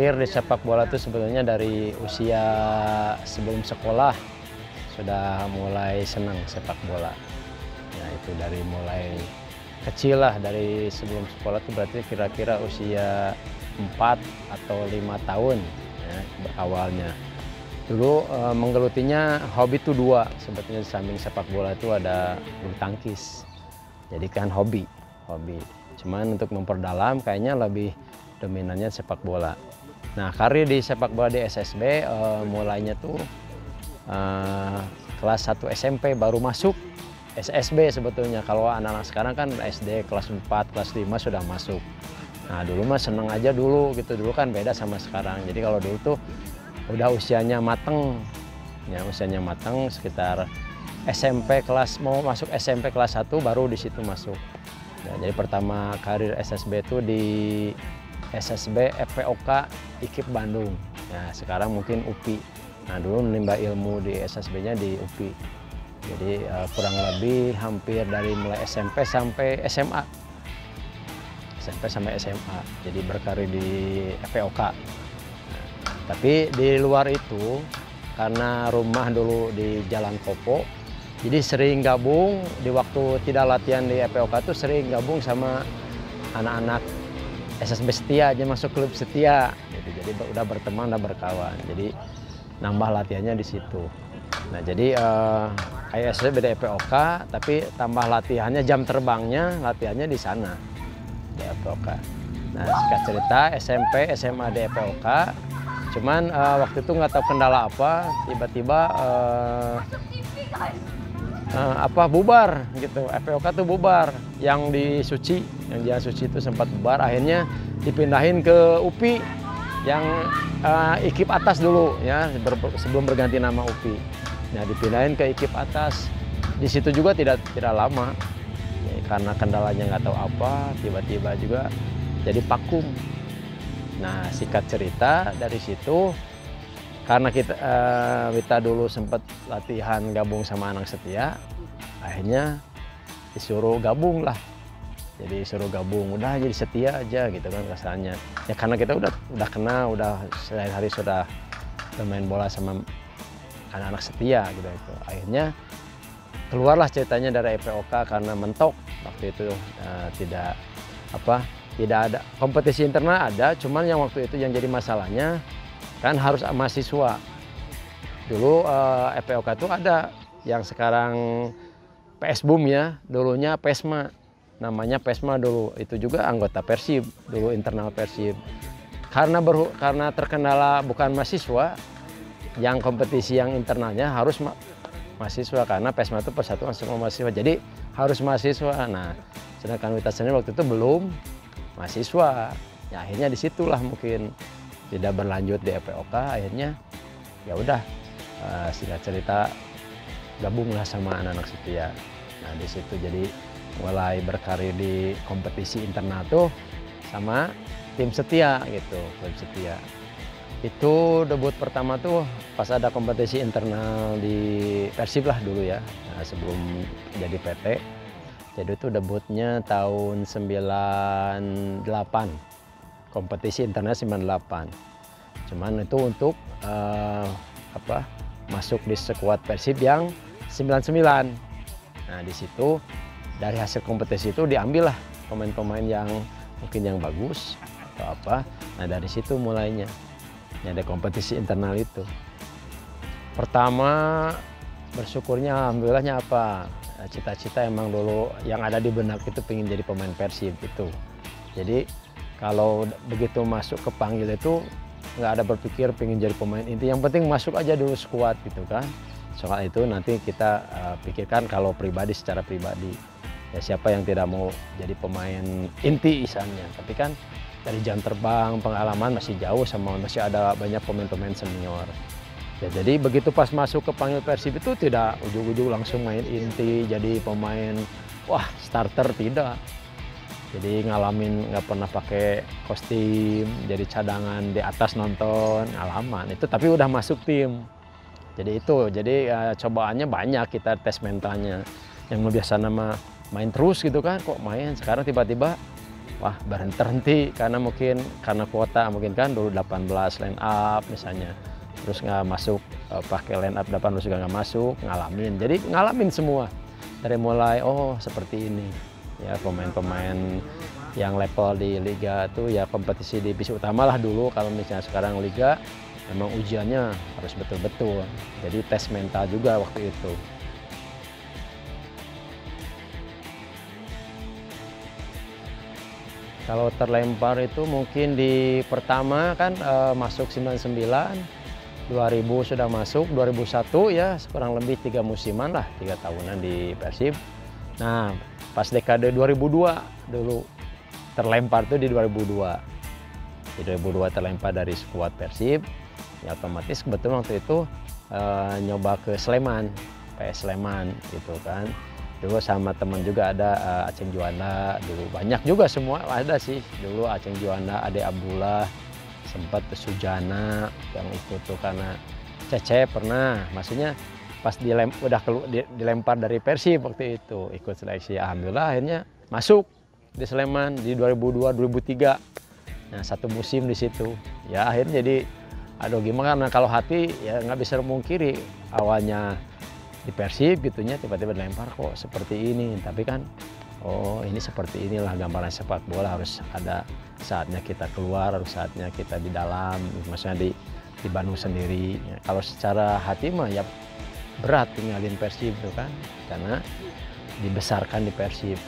karir di sepak bola itu sebetulnya dari usia sebelum sekolah sudah mulai senang sepak bola. Nah itu dari mulai kecil lah, dari sebelum sekolah itu berarti kira-kira usia 4 atau 5 tahun ya, awalnya. Dulu menggelutinya hobi itu dua, sebetulnya di samping sepak bola itu ada bulu tangkis. Jadi kan hobi. Cuman untuk memperdalam kayaknya lebih dominannya sepak bola. Nah karir di sepak bola di SSB mulainya tuh kelas 1 SMP baru masuk SSB sebetulnya. Kalau anak-anak sekarang kan SD kelas 4, kelas 5 sudah masuk. Nah dulu mah seneng aja dulu gitu, dulu kan beda sama sekarang. Jadi kalau dulu tuh udah usianya mateng, ya usianya mateng sekitar SMP kelas mau masuk SMP kelas 1 baru di situ masuk. Ya, jadi pertama karir SSB itu di SSB FPOK IKIP Bandung. Ya, sekarang mungkin UPI. Nah, dulu menimba ilmu di SSB-nya di UPI. Jadi kurang lebih hampir dari mulai SMP sampai SMA. SMP sampai SMA. Jadi berkarir di FPOK. Nah, tapi di luar itu karena rumah dulu di Jalan Kopo, jadi sering gabung di waktu tidak latihan di FPOK tuh sering gabung sama anak-anak SSB Setia aja, masuk klub Setia gitu. Jadi udah berteman, udah berkawan. Jadi nambah latihannya di situ. Nah, jadi kayak SSB di FPOK tapi tambah latihannya, jam terbangnya latihannya di sana di FPOK. Nah, singkat cerita SMP, SMA di FPOK. Cuman waktu itu nggak tahu kendala apa, tiba-tiba bubar gitu. FPOK tuh bubar, yang di Suci, yang di Suci itu sempat bubar, akhirnya dipindahin ke UPI yang IKIP atas dulu ya, sebelum berganti nama UPI. Nah, dipindahin ke IKIP atas. Di situ juga tidak lama ya, karena kendalanya nggak tahu apa, tiba-tiba juga jadi vakum. Nah, singkat cerita dari situ, karena kita dulu sempat latihan gabung sama anak Setia, akhirnya disuruh gabung lah. Jadi disuruh gabung, udah jadi Setia aja gitu kan rasanya. Ya karena kita udah kenal, udah sehari-hari sudah bermain bola sama anak-anak Setia gitu. Akhirnya keluarlah ceritanya dari FPOK karena mentok waktu itu tidak ada kompetisi internal ada, cuman yang waktu itu yang jadi masalahnya kan harus mahasiswa. Dulu FPOK itu ada yang sekarang PSBUM ya, dulunya PESMA. Namanya PESMA dulu. Itu juga anggota Persib, dulu internal Persib. Karena terkendala bukan mahasiswa, yang kompetisi yang internalnya harus mahasiswa karena PESMA itu persatuan semua mahasiswa. Jadi harus mahasiswa. Nah, sedangkan Wita Seni waktu itu belum mahasiswa. Ya akhirnya disitulah mungkin tidak berlanjut di FPOK, akhirnya ya udah singkat cerita gabunglah sama anak-anak Setia. Nah di situ jadi mulai berkarir di kompetisi internal tuh sama tim Setia gitu, klub Setia. Itu debut pertama tuh pas ada kompetisi internal di Persib lah dulu ya, nah, sebelum jadi PT. Jadi itu debutnya tahun 98. Kompetisi internal 98. Cuman itu untuk masuk di skuad Persib yang 99. Nah, di situ dari hasil kompetisi itu diambil lah pemain-pemain yang mungkin yang bagus atau apa. Nah, dari situ mulainya. Ada kompetisi internal itu. Pertama bersyukurnya alhamdulillahnya apa? Cita-cita emang dulu yang ada di benak itu pengen jadi pemain Persib itu. Jadi kalau begitu masuk ke panggil itu nggak ada berpikir pengen jadi pemain inti, yang penting masuk aja dulu skuad gitu kan. Soal itu nanti kita pikirkan kalau pribadi, secara pribadi ya siapa yang tidak mau jadi pemain inti misalnya, tapi kan dari jam terbang, pengalaman masih jauh sama masih ada banyak pemain-pemain senior. Ya, jadi begitu pas masuk ke panggil Persib itu tidak ujung-ujung langsung main inti jadi pemain wah starter, tidak. Jadi ngalamin nggak pernah pakai kostum, jadi cadangan di atas nonton, ngalaman itu, tapi udah masuk tim. Jadi itu, cobaannya banyak, kita tes mentalnya. Yang biasa nama main terus gitu kan, kok main sekarang tiba-tiba wah berhenti karena mungkin karena kuota mungkin kan dulu 18 line up misalnya, terus nggak masuk pakai line up 18 juga nggak masuk, ngalamin. Jadi ngalamin semua dari mulai oh seperti ini ya, pemain-pemain yang level di liga tuh ya kompetisi divisi utama lah dulu. Kalau misalnya sekarang liga memang ujiannya harus betul-betul, jadi tes mental juga waktu itu. Kalau terlempar itu mungkin di pertama kan masuk 99, 2000 sudah masuk, 2001 ya kurang lebih 3 musiman lah, 3 tahunan di Persib. Nah pas dekade 2002 dulu terlempar tuh di 2002. Di 2002 terlempar dari skuad Persib, ya otomatis kebetulan waktu itu nyoba ke Sleman, PS Sleman gitu kan. Dulu sama teman juga ada Aceng Juanda, dulu banyak juga semua ada sih. Dulu Aceng Juanda, Ade Abdullah, sempat Sujana yang ikut tuh karena Cece pernah, maksudnya pas dilempar dari Persib waktu itu ikut seleksi. Alhamdulillah akhirnya masuk di Sleman di 2002-2003. Nah 1 musim di situ. Ya akhirnya jadi aduh gimana, kalau hati ya nggak bisa memungkiri awalnya di Persib gitunya tiba-tiba dilempar kok seperti ini, tapi kan oh ini seperti inilah gambaran sepak bola, harus ada saatnya kita keluar, harus saatnya kita di dalam, maksudnya di Bandung sendiri ya. Kalau secara hati mah ya berat tinggalin Persib tuh kan, karena dibesarkan di Persib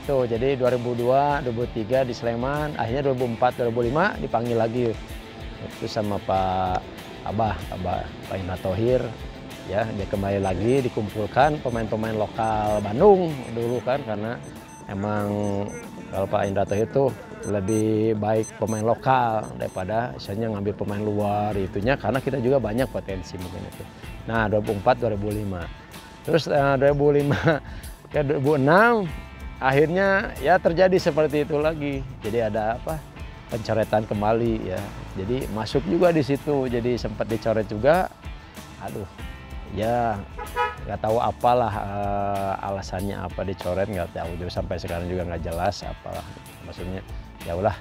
tuh. Jadi 2002 2003 di Sleman, akhirnya 2004 2005 dipanggil lagi itu sama Pak Indra Thohir. Ya, dia kembali lagi dikumpulkan pemain-pemain lokal Bandung dulu kan, karena emang kalau Pak Indra Thohir itu lebih baik pemain lokal daripada misalnya ngambil pemain luar itunya, karena kita juga banyak potensi mungkin itu. Nah 2004 2005 terus 2005 ke 2006 akhirnya ya terjadi seperti itu lagi. Jadi ada apa, pencoretan kembali ya, jadi masuk juga di situ, jadi sempat dicoret juga. Aduh ya nggak tahu apalah alasannya apa dicoret, nggak tahu juga sampai sekarang juga nggak jelas apalah maksudnya. Ya udah,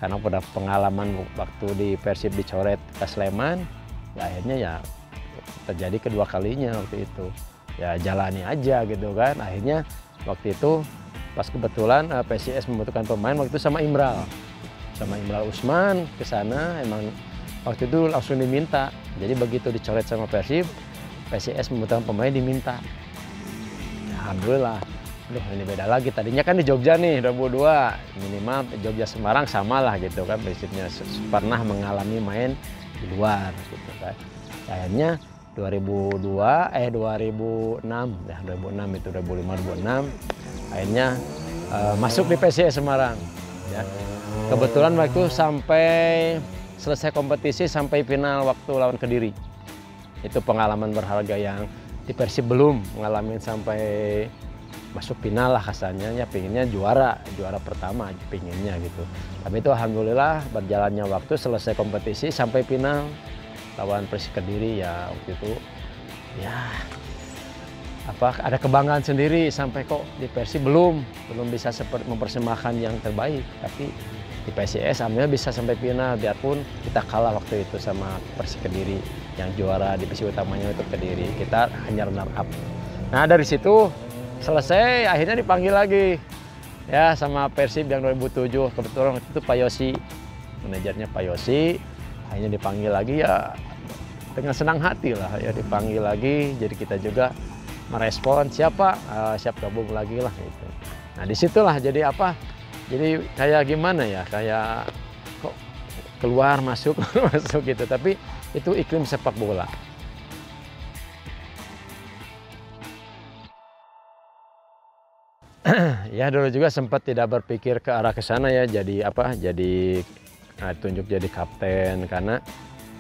karena pada pengalaman waktu di Persib dicoret ke Sleman ya, akhirnya ya terjadi kedua kalinya waktu itu, ya jalani aja gitu kan. Akhirnya waktu itu pas kebetulan PSIS membutuhkan pemain waktu itu sama Imral Usman ke sana, emang waktu itu langsung diminta. Jadi begitu dicoret sama Persib, PSIS membutuhkan pemain diminta. Alhamdulillah. Aduh ini beda lagi, tadinya kan di Jogja nih 2002, minimal Jogja Semarang sama lah gitu kan prinsipnya, pernah mengalami main di luar gitu kan. Akhirnya 2006 ya, 2006 itu 2005 2006 akhirnya masuk di PSIS Semarang ya. Kebetulan waktu sampai selesai kompetisi sampai final waktu lawan Kediri. Itu pengalaman berharga yang di Persib belum ngalamin, sampai masuk final lah kasarnya, ya pinginnya juara pertama pinginnya gitu. Tapi itu alhamdulillah berjalannya waktu selesai kompetisi sampai final lawan Persik Kediri ya, waktu itu ya apa ada kebanggaan sendiri, sampai kok di Persib belum bisa seperti mempersembahkan yang terbaik, tapi di PSIS alhamdulillah bisa sampai final, biarpun kita kalah waktu itu sama Persik Kediri yang juara divisi utamanya itu Kediri, kita hanya runner up. Nah dari situ selesai akhirnya dipanggil lagi ya sama Persib yang 2007, kebetulan waktu itu Pak Yosi, manajernya Pak Yosi, akhirnya dipanggil lagi ya dengan senang hati lah ya, dipanggil lagi. Jadi kita juga merespon siap gabung lagi lah gitu. Nah disitulah jadi apa, jadi kayak gimana ya, kayak kok keluar masuk masuk gitu, tapi itu iklim sepak bola. Ya dulu juga sempat tidak berpikir ke arah ke sana ya, jadi apa, jadi tunjuk jadi kapten, karena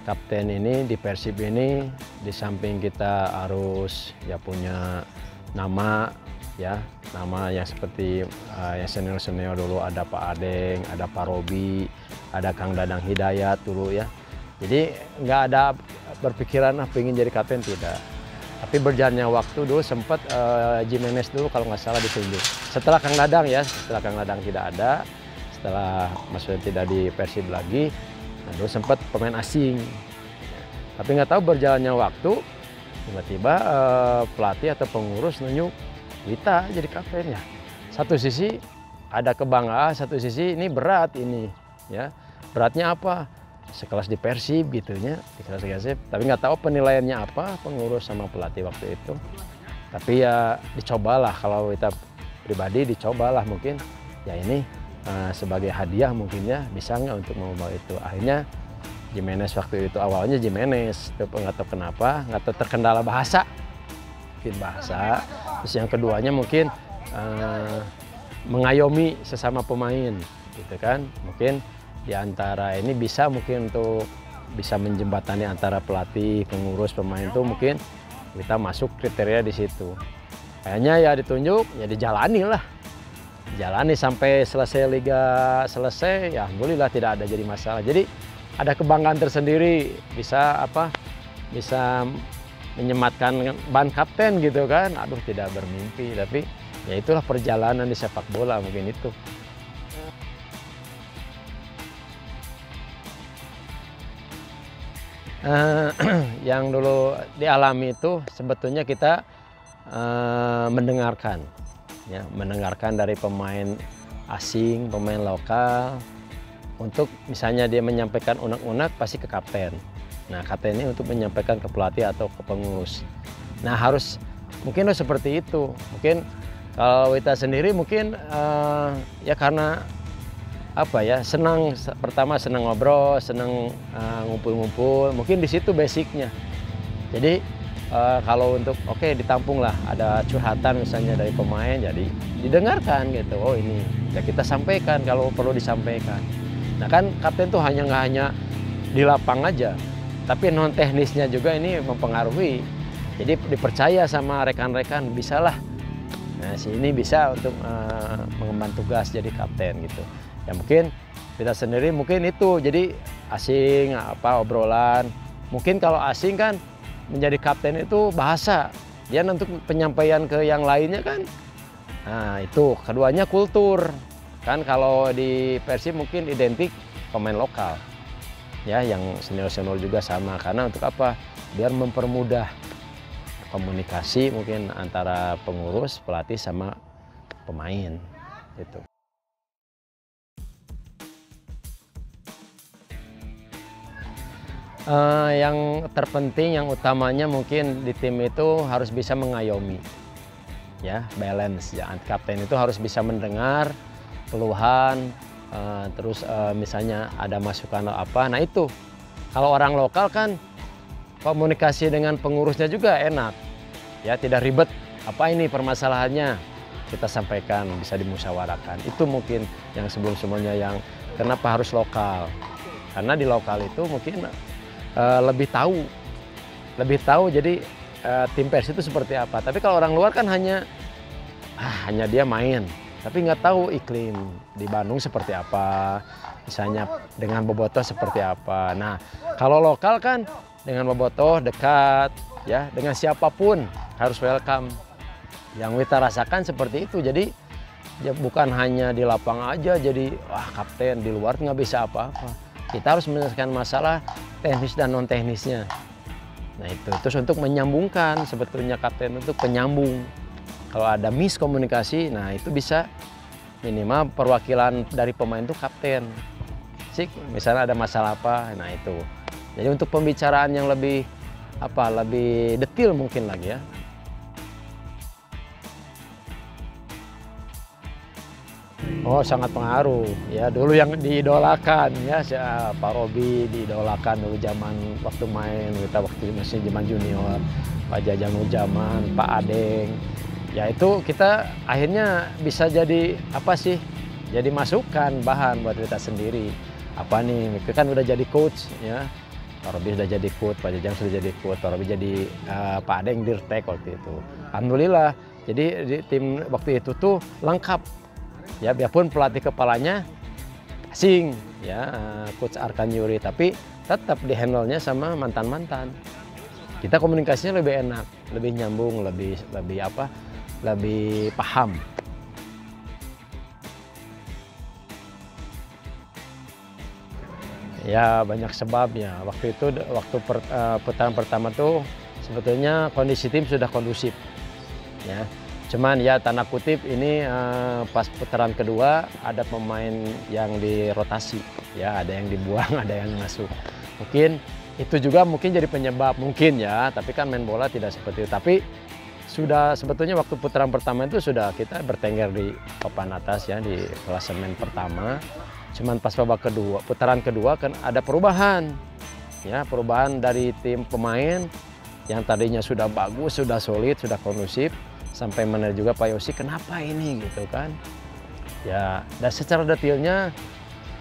kapten ini di Persib ini di samping kita harus ya punya nama ya, nama yang seperti yang senior dulu, ada Pak Adeng, ada Pak Robi, ada Kang Dadang Hidayat dulu ya. Jadi nggak ada berpikiran pengen jadi kapten, tidak. Tapi berjalannya waktu dulu sempat Jimenez dulu kalau nggak salah ditunjuk. Setelah Kang Dadang ya, setelah Kang Dadang tidak ada, setelah maksudnya tidak di Persib lagi, nah, dulu sempat pemain asing. Tapi nggak tahu berjalannya waktu, tiba-tiba pelatih atau pengurus nunjuk Wita jadi kapten ya. Satu sisi ada kebanggaan, satu sisi ini berat ini, ya. Beratnya apa? Sekelas di Persib gitunya, di kelas Persib. Tapi nggak tahu penilaiannya apa pengurus sama pelatih waktu itu. Tapi ya dicobalah, kalau Wita pribadi dicobalah mungkin. Ya ini sebagai hadiah mungkin ya, bisa nggak untuk membawa itu. Akhirnya Jimenez waktu itu, awalnya Jimenez, nggak tahu kenapa, nggak tahu terkendala bahasa. Mungkin bahasa. Terus yang keduanya mungkin mengayomi sesama pemain, gitu kan. Mungkin di antara ini bisa mungkin untuk bisa menjembatani antara pelatih, pengurus, pemain itu mungkin kita masuk kriteria di situ. Kayaknya ya ditunjuk, ya dijalani lah. Jalani sampai selesai liga selesai, ya alhamdulillah tidak ada jadi masalah. Jadi ada kebanggaan tersendiri, bisa bisa menyematkan ban kapten gitu kan. Aduh, tidak bermimpi, tapi ya itulah perjalanan di sepak bola mungkin itu. Yang dulu dialami itu sebetulnya kita mendengarkan, ya, mendengarkan dari pemain asing, pemain lokal. Untuk misalnya dia menyampaikan unek-unek pasti ke kapten. Nah, kapten ini untuk menyampaikan ke pelatih atau ke pengurus. Nah, mungkin harus seperti itu. Mungkin kalau Wita sendiri mungkin ya karena pertama senang ngobrol, senang ngumpul-ngumpul. Mungkin di situ basicnya. Jadi kalau untuk ditampung lah, ada curhatan misalnya dari pemain, jadi didengarkan gitu. Oh ini ya kita sampaikan kalau perlu disampaikan. Nah kan kapten tuh nggak hanya di lapang aja, tapi non teknisnya juga ini mempengaruhi. Jadi dipercaya sama rekan-rekan, bisalah. Nah ini bisa untuk mengemban tugas jadi kapten gitu. Ya mungkin kita sendiri mungkin itu, jadi asing obrolan. Mungkin kalau asing kan menjadi kapten itu bahasa, dia untuk penyampaian ke yang lainnya kan. Nah itu keduanya kultur. Kan kalau di Persib mungkin identik pemain lokal, ya yang senior-senior juga sama. Karena untuk apa? Biar mempermudah komunikasi mungkin antara pengurus, pelatih sama pemain. Gitu. Yang terpenting, yang utamanya mungkin di tim itu harus bisa mengayomi, ya, balance. Ya, kapten itu harus bisa mendengar keluhan, terus misalnya ada masukan atau apa. Nah itu, kalau orang lokal kan komunikasi dengan pengurusnya juga enak, ya, tidak ribet. Apa ini permasalahannya, kita sampaikan, bisa dimusyawarahkan. Itu mungkin yang sebelum-sebelumnya yang kenapa harus lokal, karena di lokal itu mungkin lebih tahu jadi tim Persib itu seperti apa. Tapi kalau orang luar kan hanya dia main, tapi nggak tahu iklim di Bandung seperti apa, misalnya dengan bobotoh seperti apa. Nah kalau lokal kan dengan bobotoh dekat, ya, dengan siapapun harus welcome. Yang kita rasakan seperti itu, jadi ya bukan hanya di lapang aja jadi kapten, di luar nggak bisa apa-apa. Kita harus menyelesaikan masalah teknis dan non teknisnya. Nah itu, terus untuk menyambungkan, sebetulnya kapten untuk penyambung. Kalau ada miskomunikasi, nah itu bisa minimal perwakilan dari pemain itu kapten. Misalnya ada masalah apa, nah itu. Jadi untuk pembicaraan yang lebih detail mungkin lagi ya. Oh sangat pengaruh ya, dulu yang diidolakan ya Pak Robi diidolakan dulu zaman waktu main, kita waktu masih zaman junior, Pak Jajang Nujaman, Pak Adeng. Ya itu kita akhirnya bisa jadi jadi masukan, bahan buat kita sendiri. Apa nih, itu kan udah jadi coach ya. Pak Robi sudah jadi coach, Pak Jajang sudah jadi coach, Pak Robi jadi Pak Adeng dirtek waktu itu. Alhamdulillah, jadi di tim waktu itu tuh lengkap. Ya biarpun pelatih kepalanya asing, ya Coach Arkan Yuri, tapi tetap dihandle-nya sama mantan-mantan. Kita komunikasinya lebih enak, lebih nyambung, lebih paham. Ya banyak sebabnya. Waktu itu putaran pertama tuh sebetulnya kondisi tim sudah kondusif, ya. Cuman ya tanda kutip ini pas putaran kedua ada pemain yang dirotasi, ya ada yang dibuang, ada yang masuk. Mungkin itu juga mungkin jadi penyebab mungkin ya. Tapi kan main bola tidak seperti itu. Tapi sudah sebetulnya waktu putaran pertama itu sudah kita bertengger di papan atas ya di klasemen pertama. Cuman pas babak kedua, putaran kedua kan ada perubahan. Ya, perubahan dari tim pemain yang tadinya sudah bagus, sudah solid, sudah kondusif, sampai mana juga Pak Yosi kenapa ini gitu kan. Ya, dan secara detailnya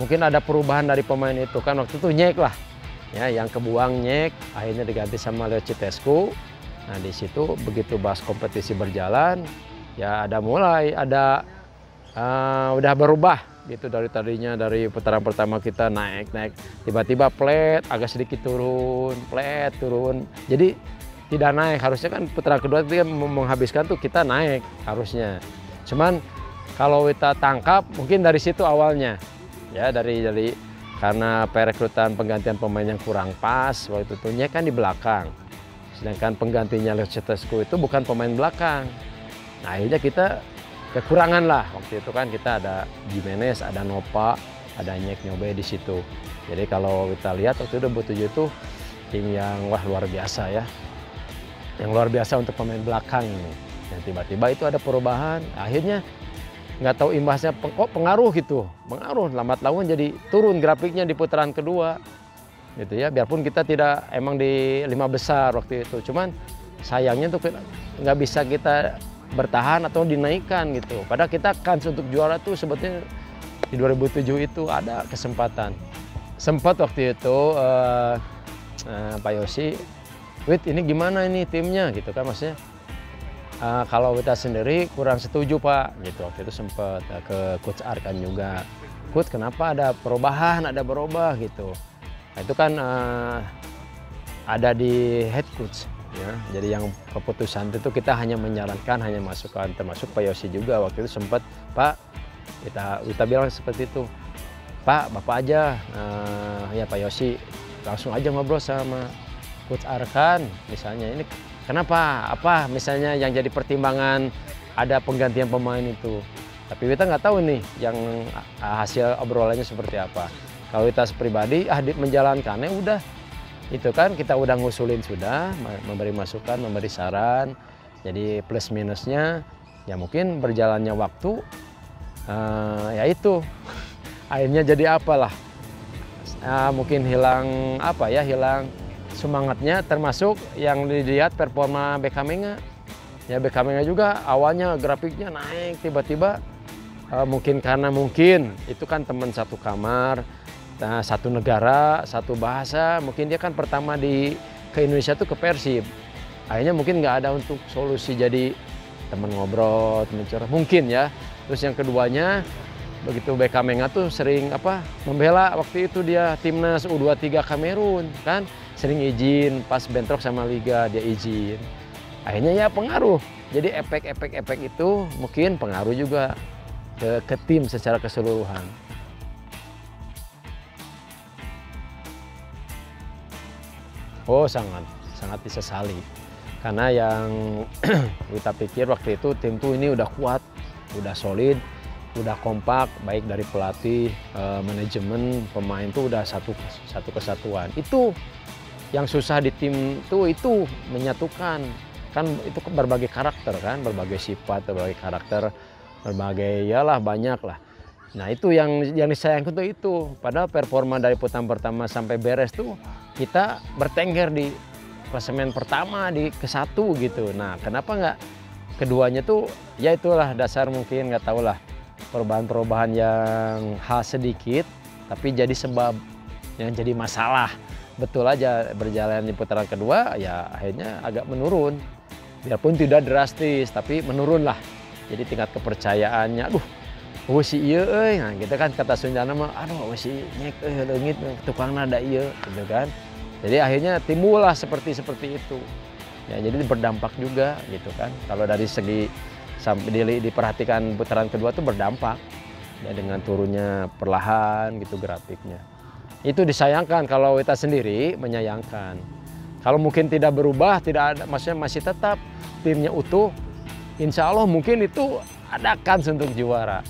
mungkin ada perubahan dari pemain itu kan waktu itu Nyek lah. Ya, yang kebuang Nyek akhirnya diganti sama Leo Citescu. Nah, di situ begitu bahas kompetisi berjalan, ya udah berubah gitu dari tadinya dari putaran pertama kita naik tiba-tiba flat agak sedikit turun flat turun jadi tidak naik harusnya kan putaran kedua dia menghabiskan tuh kita naik harusnya cuman kalau kita tangkap mungkin dari situ awalnya ya dari karena perekrutan penggantian pemain yang kurang pas waktu itu kan di belakang sedangkan penggantinya Leo Citescu itu bukan pemain belakang nah akhirnya kita kekurangan lah waktu itu kan kita ada Jimenez, ada Nova, ada Nyek Nyobe di situ. Jadi kalau kita lihat waktu itu U7 itu tim yang wah luar biasa ya. Yang luar biasa untuk pemain belakang ini. Dan tiba-tiba itu ada perubahan, akhirnya nggak tahu imbasnya kok pengaruh gitu. Pengaruh lambat laun jadi turun grafiknya di putaran kedua. Gitu ya, biarpun kita tidak emang di 5 besar waktu itu. Cuman sayangnya tuh nggak bisa kita bertahan atau dinaikkan gitu. Padahal kita kans untuk juara tuh sebetulnya di 2007 itu ada kesempatan. Sempat waktu itu Pak Yosi, Wit ini gimana ini timnya gitu kan maksudnya. Kalau kita sendiri kurang setuju Pak gitu. Waktu itu sempat ke Coach Arkan juga. Coach kenapa ada perubahan, ada berubah gitu. Nah, itu kan ada di head coach. Ya, jadi yang keputusan itu kita hanya menyarankan, hanya masukan, termasuk Pak Yosi juga waktu itu sempat Pak kita bilang seperti itu Pak Bapak aja ya Pak Yosi langsung aja ngobrol sama Coach Arkan misalnya ini kenapa apa misalnya yang jadi pertimbangan ada penggantian pemain itu tapi kita nggak tahu nih yang hasil obrolannya seperti apa kalau kita pribadi menjalankannya udah itu kan kita udah ngusulin sudah memberi masukan memberi saran jadi plus minusnya ya mungkin berjalannya waktu ya itu akhirnya jadi apalah mungkin hilang apa ya hilang semangatnya termasuk yang dilihat performa Bekamenga ya Bekamenga juga awalnya grafiknya naik tiba-tiba mungkin karena itu kan teman satu kamar. Nah, satu negara, satu bahasa, mungkin dia kan pertama ke Indonesia tuh ke Persib. Akhirnya mungkin nggak ada untuk solusi jadi teman ngobrol, teman curhat, mungkin ya. Terus yang keduanya, begitu Bekamenga tuh sering membela waktu itu dia timnas U23 Kamerun kan, sering izin pas bentrok sama liga dia izin. Akhirnya ya pengaruh. Jadi efek itu mungkin pengaruh juga ke tim secara keseluruhan. Oh sangat disesali karena yang kita pikir waktu itu tim tuh ini udah kuat, udah solid, udah kompak baik dari pelatih, manajemen, pemain tuh udah satu kesatuan. Itu yang susah di tim tuh itu menyatukan kan itu berbagai karakter kan, berbagai sifat, berbagai karakter, berbagai yalah banyak lah. Nah itu yang disayangkan tuh itu padahal performa dari putaran pertama sampai beres tuh kita bertengger di klasemen pertama di ke-1 gitu. Nah kenapa nggak keduanya tuh ya itulah dasar mungkin nggak tahu lah perubahan-perubahan yang hal sedikit tapi jadi sebab yang jadi masalah. Betul aja berjalan di putaran kedua ya akhirnya agak menurun. Biarpun tidak drastis tapi menurun lah. Jadi tingkat kepercayaannya si iya nah kita kan kata Sundana mah si Nyek leungit tukangna da ieu gitu kan. Jadi akhirnya timbullah seperti itu. Ya jadi berdampak juga gitu kan. Kalau dari segi sampai diperhatikan putaran kedua tuh berdampak ya dengan turunnya perlahan gitu grafiknya. Itu disayangkan, kalau Wita sendiri menyayangkan. Kalau mungkin tidak berubah, tidak ada, maksudnya masih tetap timnya utuh, insya Allah mungkin itu ada kans untuk juara.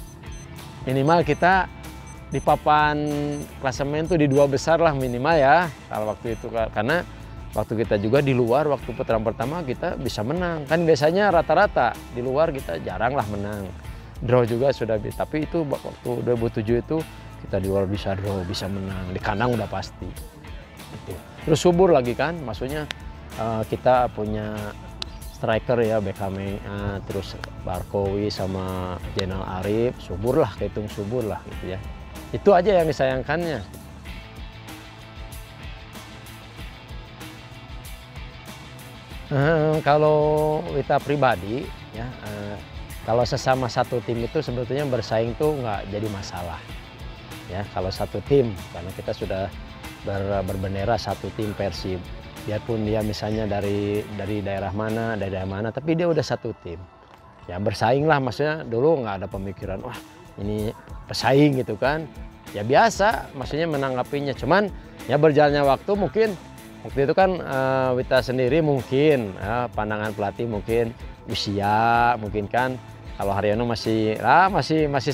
Minimal kita di papan klasemen tuh di 2 besar lah minimal ya, kalau waktu itu. Karena waktu kita juga di luar, waktu putaran pertama kita bisa menang. Kan biasanya rata-rata di luar kita jarang lah menang. Draw juga sudah, tapi itu waktu 2007 itu kita di luar bisa draw, bisa menang. Di kandang udah pasti. Itu. Terus subur lagi kan, maksudnya kita punya striker ya, Beckham, terus Barkowi sama Jenal Arif, subur lah, kehitung subur lah gitu ya. Itu aja yang disayangkannya. Kalau Wita pribadi ya, kalau sesama satu tim itu sebetulnya bersaing tuh nggak jadi masalah ya, kalau satu tim, karena kita sudah berbendera satu tim Persib. Biarpun dia misalnya dari daerah mana, tapi dia udah satu tim. Ya bersaing lah, maksudnya dulu nggak ada pemikiran, wah ini pesaing gitu kan. Ya biasa, maksudnya menanggapinya. Cuman ya berjalannya waktu mungkin, waktu itu kan Wita sendiri mungkin, pandangan pelatih mungkin, usia mungkin kan. Kalau Haryono masih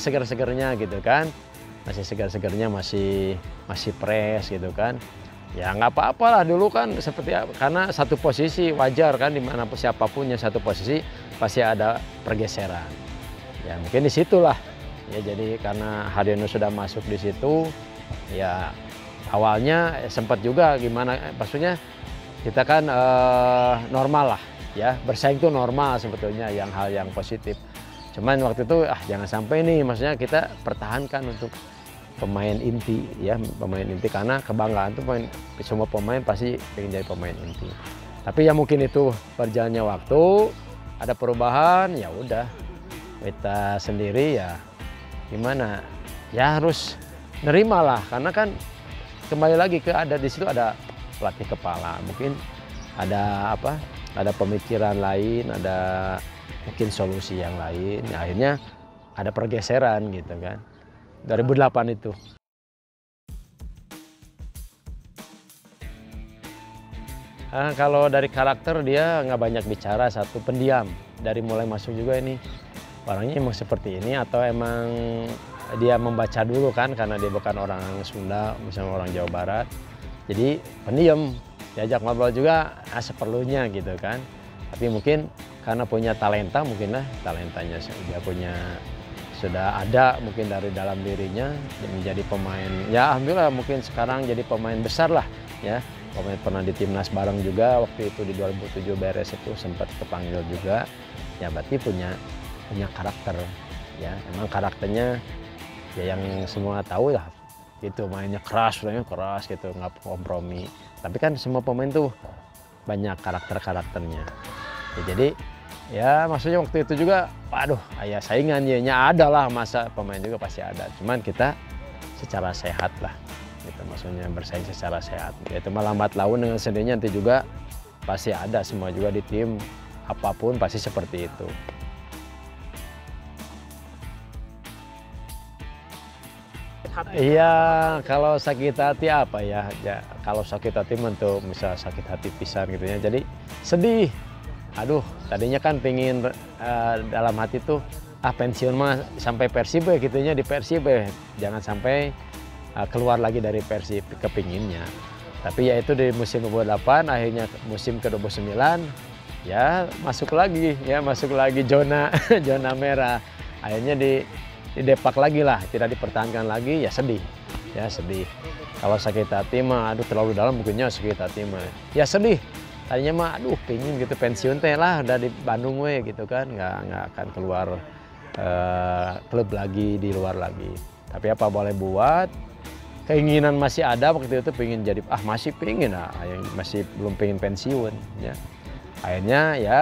segar-segarnya gitu kan. Masih segar-segarnya, masih fresh gitu kan. Ya nggak apa-apa lah dulu kan, seperti karena satu posisi wajar kan, dimana siapapun yang satu posisi pasti ada pergeseran. Ya mungkin disitulah ya, jadi karena Haryono sudah masuk di situ, ya awalnya sempat juga gimana, maksudnya kita kan normal lah ya, bersaing itu normal sebetulnya, yang hal yang positif. Cuman waktu itu jangan sampai nih, maksudnya kita pertahankan untuk pemain inti ya, pemain inti, karena kebanggaan tuh semua pemain pasti ingin jadi pemain inti. Tapi ya mungkin itu berjalannya waktu, ada perubahan, ya udah Wita sendiri ya gimana ya, harus nerima lah, karena kan kembali lagi ke ada di situ ada pelatih kepala, mungkin ada apa, ada pemikiran lain, ada mungkin solusi yang lain. Ya, akhirnya ada pergeseran gitu kan. 2008 itu. Kalau dari karakter dia nggak banyak bicara, satu pendiam. Dari mulai masuk juga ini orangnya emang seperti ini, atau emang dia membaca dulu kan, karena dia bukan orang Sunda, misalnya orang Jawa Barat. Jadi pendiam, diajak ngobrol juga seperlunya gitu kan. Tapi mungkin karena punya talenta, mungkin lah talentanya dia punya, sudah ada mungkin dari dalam dirinya menjadi pemain. Ya alhamdulillah mungkin sekarang jadi pemain besar lah ya. Pemain pernah di timnas bareng juga, waktu itu di 2007 beres itu sempat kepanggil juga. Ya berarti punya karakter ya. Emang karakternya ya yang semua tahu lah gitu, mainnya keras gitu, nggak kompromi. Tapi kan semua pemain tuh banyak karakternya. Ya, jadi ya maksudnya waktu itu juga, waduh, ya saingan ya ada lah, masa pemain juga pasti ada. Cuman kita secara sehat lah, gitu, maksudnya bersaing secara sehat. Itu lambat laun dengan sendirinya nanti juga pasti ada, semua juga di tim apapun pasti seperti itu. Iya, kalau sakit hati apa ya? Ya kalau sakit hati untuk misal sakit hati pisan gitu ya. Jadi sedih. Aduh, tadinya kan pengen dalam hati tuh pensiun mah sampai Persib ya gitunya, di Persib ya. Jangan sampai keluar lagi dari Persib, kepinginnya. Tapi ya itu di musim 2008, akhirnya musim ke-29 ya masuk lagi zona zona merah. Akhirnya di depak lagi lah, tidak dipertahankan lagi, ya sedih. Kalau sakit hati mah, aduh terlalu dalam mungkinnya sakit hati mah, ya sedih. Tadinya mah, aduh pengen gitu pensiun teh lah, udah di Bandung we gitu kan, nggak akan keluar klub lagi, di luar lagi. Tapi apa boleh buat, keinginan masih ada waktu itu, pengen jadi, masih pengen masih belum pengen pensiun ya. Akhirnya ya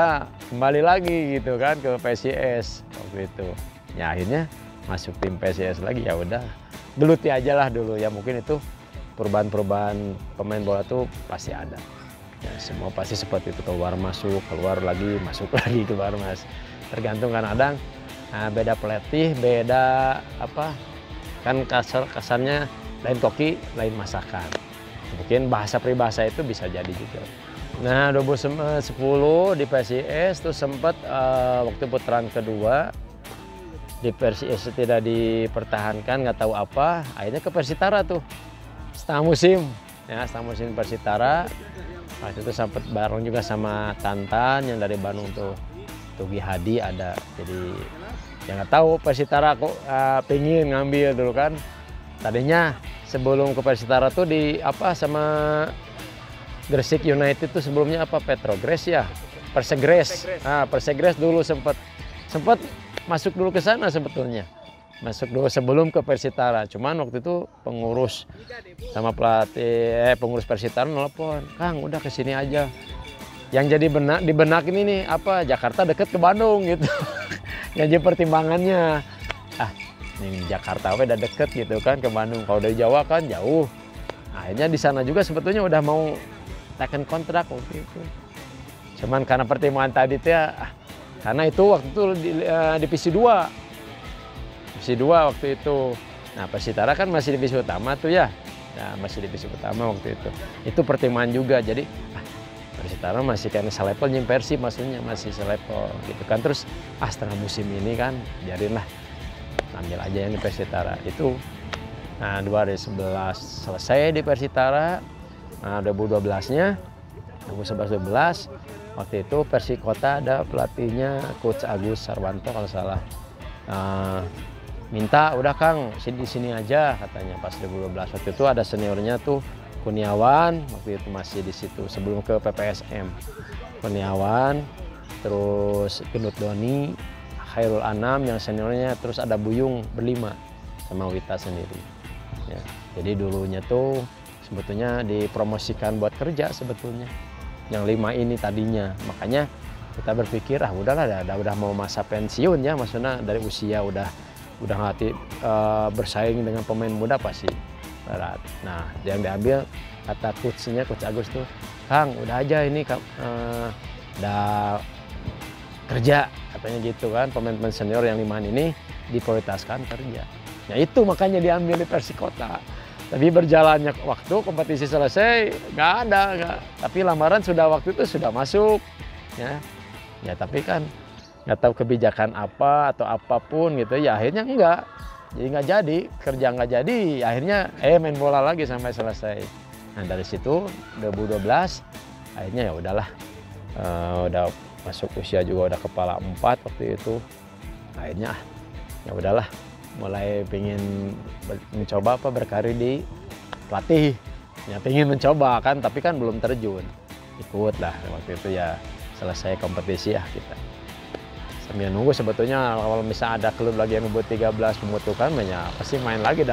kembali lagi gitu kan ke PSIS waktu itu. Ya akhirnya masuk tim PSIS lagi, ya udah geluti aja lah dulu ya. Mungkin itu perubahan pemain bola tuh pasti ada ya, semua pasti seperti itu, keluar masuk masuk lagi keluar mas, tergantung kadang beda pelatih, beda apa kan, kasarnya lain koki, lain masakan. Mungkin bahasa peribahasa itu bisa jadi juga. Nah 2010 di PSIS tuh sempat waktu putaran kedua di PSIS tidak dipertahankan, nggak tahu apa, akhirnya ke Persitara tuh setengah musim, ya setengah musim Persitara. Waktu itu sempat bareng juga sama Tantan yang dari Bandung tuh, Tugi Hadi ada. Jadi ya nggak tahu Persitara kok pengen ngambil dulu kan. Tadinya sebelum ke Persitara tuh di apa sama Gresik United tuh sebelumnya apa Petrogres ya, Persegres. Persegres dulu sempat masuk dulu ke sana sebetulnya. Masuk dulu sebelum ke Persitara. Cuman waktu itu pengurus sama pelatih pengurus Persitara nelpon, "Kang, udah ke sini aja." Yang jadi di benak ini nih apa Jakarta deket ke Bandung gitu. Yang jadi pertimbangannya. Ini Jakarta udah deket gitu kan ke Bandung. Kalau dari Jawa kan jauh. Akhirnya di sana juga sebetulnya udah mau teken kontrak waktu itu. Cuman karena pertimbangan tadi tuh ya, karena itu waktu itu di divisi 2. Divisi 2 waktu itu. Nah Persitara kan masih divisi utama tuh ya. Nah, masih divisi utama waktu itu. Itu pertimbangan juga. Jadi Persitara masih kan selevel nyim Persib, maksudnya masih selevel gitu kan. Terus setengah musim ini kan biarinlah ambil aja yang di Persitara itu. Nah 2011 selesai di Persitara. Nah 2012-nya 2011-12 waktu itu Persikota ada pelatihnya Coach Agus Sarwanto kalau salah. Minta udah Kang di sini aja katanya pas 2012. Waktu itu ada seniornya tuh Kurniawan, waktu itu masih di situ sebelum ke PPSM. Kurniawan, terus Gendut Doni, Khairul Anam yang seniornya, terus ada Buyung berlima sama Wita sendiri. Ya, jadi dulunya tuh sebetulnya dipromosikan buat kerja sebetulnya. Yang 5 ini tadinya, makanya kita berpikir udahlah, udah mau masa pensiun ya, maksudnya dari usia udah ngelatih bersaing dengan pemain muda pasti berat. Nah yang diambil kata coachnya Coach Agus tuh, "Kang udah aja ini udah kerja," katanya gitu kan, pemain-pemain senior yang 5 ini diprioritaskan kerja. Nah itu makanya diambil di Persikota. Tapi berjalannya waktu kompetisi selesai nggak ada. Tapi lamaran waktu itu sudah masuk ya tapi kan nggak tahu kebijakan apa atau apapun gitu ya, akhirnya nggak jadi kerja, nggak jadi, akhirnya main bola lagi sampai selesai. Nah dari situ 2012 akhirnya ya udahlah, udah masuk usia juga udah kepala 4 waktu itu, akhirnya ya udahlah mulai pengen mencoba berkarir di pelatih ya, pengen mencoba kan, tapi kan belum terjun, ikut lah waktu itu ya selesai kompetisi ya kita. Sambil nunggu sebetulnya kalau misalnya ada klub lagi yang buat 13 membutuhkan banyak, pasti main lagi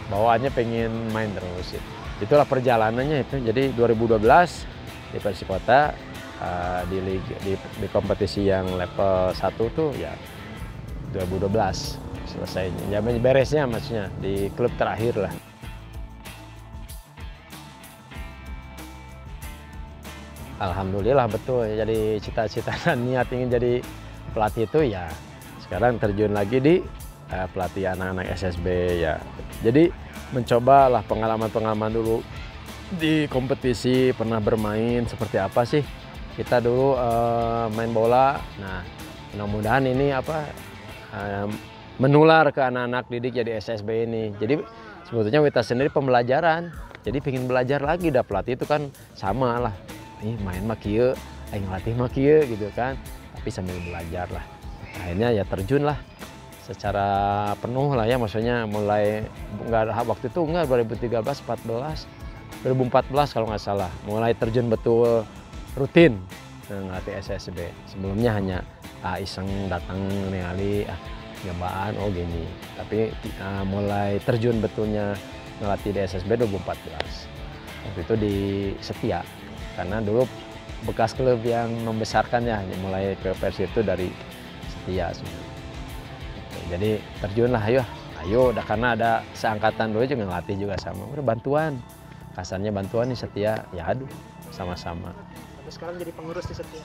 bawaannya pengen main terus. Itulah perjalanannya itu. Jadi 2012 di Persikota di kompetisi yang level 1 tuh ya 2012 selesainya. Ya beresnya maksudnya di klub terakhir lah. Alhamdulillah betul. Jadi cita-cita dan niat ingin jadi pelatih itu ya sekarang terjun lagi di pelatih anak-anak SSB ya. Jadi mencobalah pengalaman-pengalaman dulu di kompetisi, pernah bermain seperti apa sih kita dulu main bola. Nah mudah-mudahan ini menular ke anak-anak didik jadi SSB ini. Jadi sebetulnya Wita sendiri pembelajaran, jadi pengen belajar lagi. Pelatih itu kan sama lah, nih main mah kieu, aing ngelatih mah kieu gitu kan, tapi sambil belajar lah. Akhirnya ya terjun lah secara penuh lah ya, maksudnya mulai waktu itu 2013, 14, 2014 kalau nggak salah mulai terjun betul rutin ngelatih SSB. Sebelumnya hanya iseng datang ningali nyobaan gini, tapi mulai terjun betulnya ngelatih di SSB 2014. Waktu itu di Setia, karena dulu bekas klub yang membesarkan ya, mulai ke Persib itu dari Setia sebenarnya. Jadi terjun lah, ayo udah, karena ada seangkatan dulu juga ngelatih juga sama, udah bantuan, kasarnya bantuan di Setia, ya aduh sama-sama. Tapi sekarang jadi pengurus di Setia?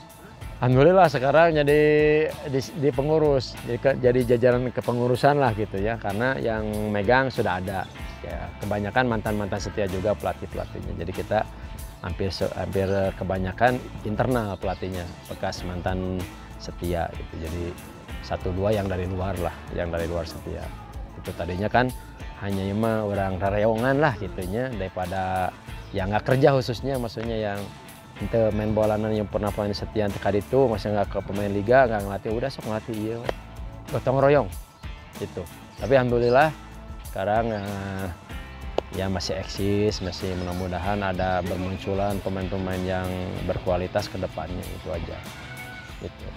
Alhamdulillah sekarang di pengurus, jadi jajaran kepengurusan lah gitu ya, karena yang megang sudah ada. Ya, kebanyakan mantan-mantan setia juga pelatih-pelatihnya. Jadi kita hampir kebanyakan internal pelatihnya, bekas mantan setia gitu. Jadi 1-2 yang dari luar lah, yang dari luar setia. Itu tadinya kan hanya orang rareongan lah gitunya, daripada yang nggak kerja khususnya, maksudnya yang ente main bolanan yang pernah main setia kali itu masih nggak ke pemain liga, nggak ngelatih, udah sok ngelatih iya gotong royong gitu. Tapi alhamdulillah sekarang ya masih eksis, masih mudah-mudahan ada bermunculan pemain-pemain yang berkualitas ke depannya, itu aja gitu.